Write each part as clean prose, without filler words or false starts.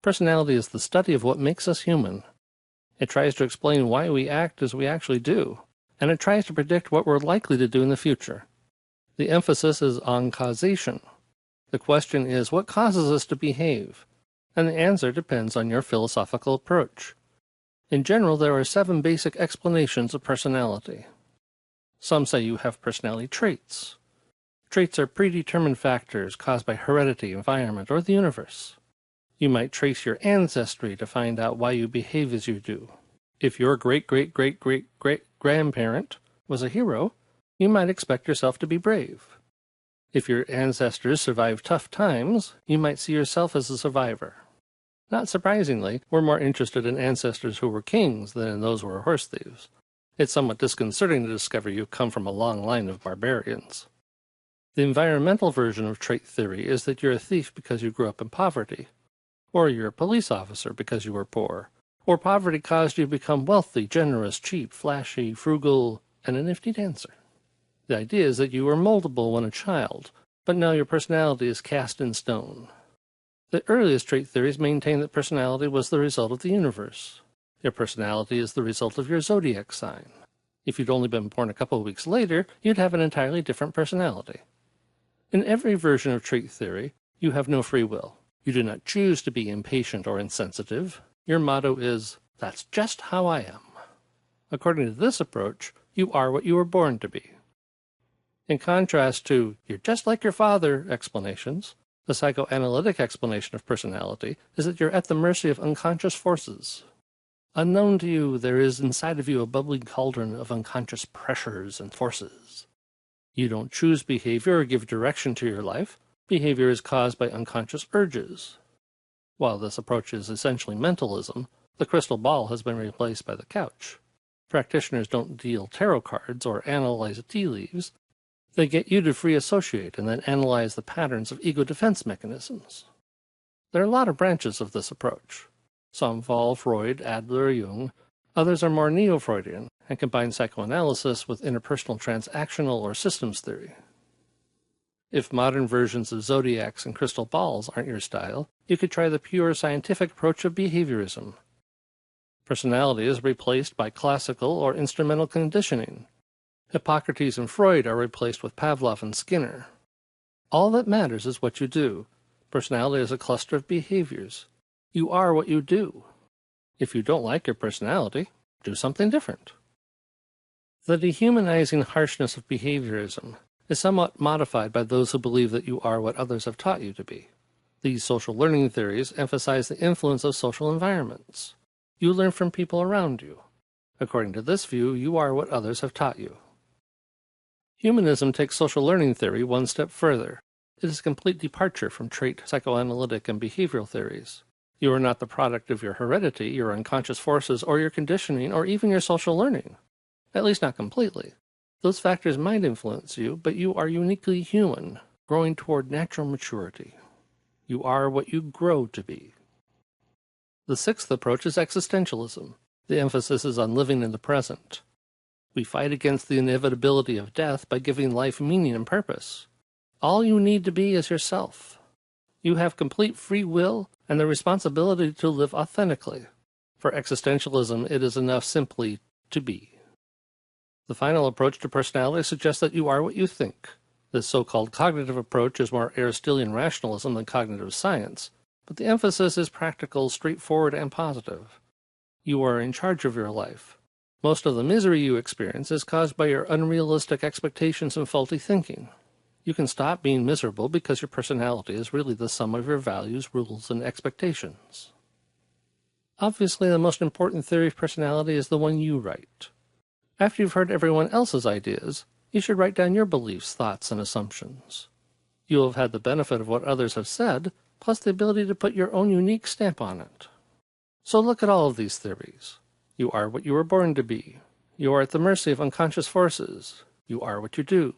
Personality is the study of what makes us human. It tries to explain why we act as we actually do, and it tries to predict what we're likely to do in the future. The emphasis is on causation. The question is, what causes us to behave? And the answer depends on your philosophical approach. In general, there are 7 basic explanations of personality. Some say you have personality traits. Traits are predetermined factors caused by heredity, environment, or the universe. You might trace your ancestry to find out why you behave as you do. If your great-great-great-great-grandparent was a hero, you might expect yourself to be brave. If your ancestors survived tough times, you might see yourself as a survivor. Not surprisingly, we're more interested in ancestors who were kings than in those who were horse thieves. It's somewhat disconcerting to discover you come from a long line of barbarians. The environmental version of trait theory is that you're a thief because you grew up in poverty, or you're a police officer because you were poor, or poverty caused you to become wealthy, generous, cheap, flashy, frugal, and a nifty dancer. The idea is that you were moldable when a child, but now your personality is cast in stone. The earliest trait theories maintain that personality was the result of the universe. Your personality is the result of your zodiac sign. If you'd only been born a couple of weeks later, you'd have an entirely different personality. In every version of trait theory, you have no free will. You do not choose to be impatient or insensitive. Your motto is, "That's just how I am." According to this approach, you are what you were born to be. In contrast to "you're just like your father" explanations, the psychoanalytic explanation of personality is that you're at the mercy of unconscious forces. Unknown to you, there is inside of you a bubbling cauldron of unconscious pressures and forces. You don't choose behavior or give direction to your life. Behavior is caused by unconscious urges. While this approach is essentially mentalism, the crystal ball has been replaced by the couch. Practitioners don't deal tarot cards or analyze tea leaves. They get you to free associate and then analyze the patterns of ego defense mechanisms. There are a lot of branches of this approach. Some follow Freud, Adler, or Jung. Others are more neo-Freudian and combine psychoanalysis with interpersonal transactional or systems theory. If modern versions of zodiacs and crystal balls aren't your style, you could try the pure scientific approach of behaviorism. Personality is replaced by classical or instrumental conditioning. Hippocrates and Freud are replaced with Pavlov and Skinner. All that matters is what you do. Personality is a cluster of behaviors. You are what you do. If you don't like your personality, do something different. The dehumanizing harshness of behaviorism is somewhat modified by those who believe that you are what others have taught you to be. These social learning theories emphasize the influence of social environments. You learn from people around you. According to this view, you are what others have taught you. Humanism takes social learning theory one step further. It is a complete departure from trait, psychoanalytic, and behavioral theories. You are not the product of your heredity, your unconscious forces, or your conditioning, or even your social learning. At least not completely. Those factors might influence you, but you are uniquely human, growing toward natural maturity. You are what you grow to be. The sixth approach is existentialism. The emphasis is on living in the present. We fight against the inevitability of death by giving life meaning and purpose. All you need to be is yourself. You have complete free will and the responsibility to live authentically. For existentialism, it is enough simply to be. The final approach to personality suggests that you are what you think. This so-called cognitive approach is more Aristotelian rationalism than cognitive science, but the emphasis is practical, straightforward, and positive. You are in charge of your life. Most of the misery you experience is caused by your unrealistic expectations and faulty thinking. You can stop being miserable because your personality is really the sum of your values, rules, and expectations. Obviously, the most important theory of personality is the one you write. After you've heard everyone else's ideas, you should write down your beliefs, thoughts, and assumptions. You will have had the benefit of what others have said, plus the ability to put your own unique stamp on it. So look at all of these theories. You are what you were born to be. You are at the mercy of unconscious forces. You are what you do.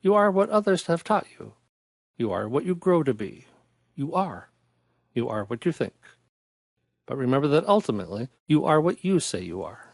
You are what others have taught you. You are what you grow to be. You are. You are what you think. But remember that ultimately, you are what you say you are.